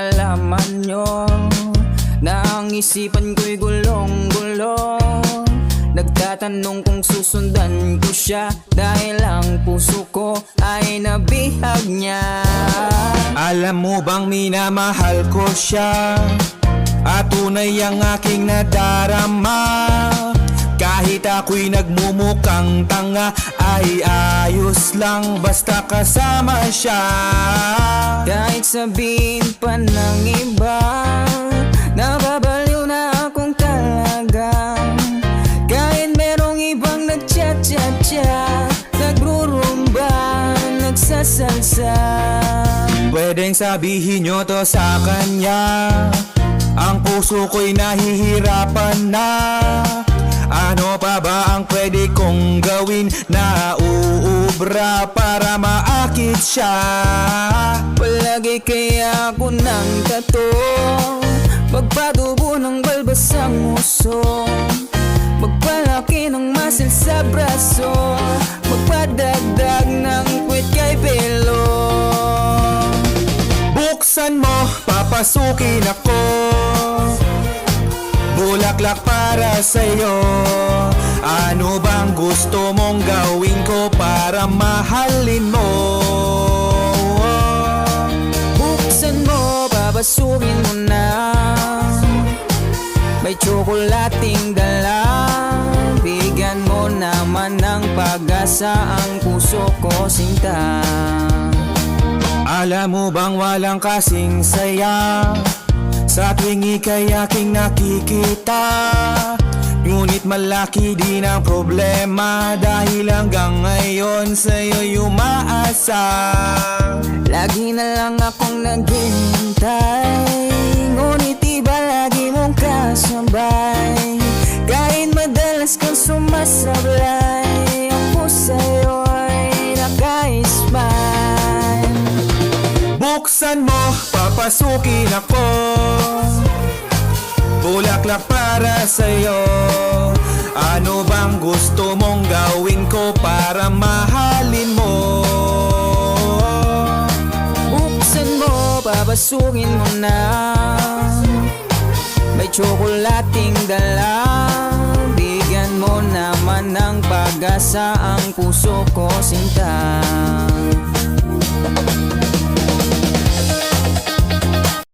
malaman nyo na ang isipan ko'y gulong-gulo. Nagtatanong kung susundan ko siya dahil ang puso ko ay nabihag niya. Alam mo bang minamahal ko siya at tunay ang aking nadarama. Kahit ako'y nagmumukhang tanga ay ayos lang basta kasama siya. Kahit sabihin pa ng iba, nababaliw na akong talaga. Kahit merong ibang nagchat-chat-chat, nagrurumba, nagsasalsa. Pwedeng sabihin nyo to sa kanya, ang puso ko'y nahihirapan na. Ano pa ba ang pwede kong gawin na uubra para maakit siya? Palagi kaya ako ng tato, magpatubo ng balbas ang uso, magpalaki ng muscle sa braso, magpadagdag ng kwit kay pelo. Buksan mo, papasukin ako, bulaklak para sa'yo. Ano bang gusto mong gawin ko para mahalin mo? Buksan mo, papasukin mo na, may tsokolating dala. Bigyan mo naman ng pag-asa ang puso ko, sinta. Alam mo bang walang kasing saya sa tuwing ika'y aking nakikita? Ngunit malaki din ang problema dahil hanggang ngayon sa'yo'y umaasa. Lagi na lang akong naghihintay, ngunit iba lagi mong kasabay. Kahit madalas kang sumasablay, ako sa'yo'y naka-smile. Buksan mo, papasukin ako, bulaklak para sa'yo. Ano bang gusto mong gawin ko para mahalin mo? Buksan mo, papasukin mo na, may tsokolating dala. Bigyan mo naman ng pag-asa ang puso ko, sinta.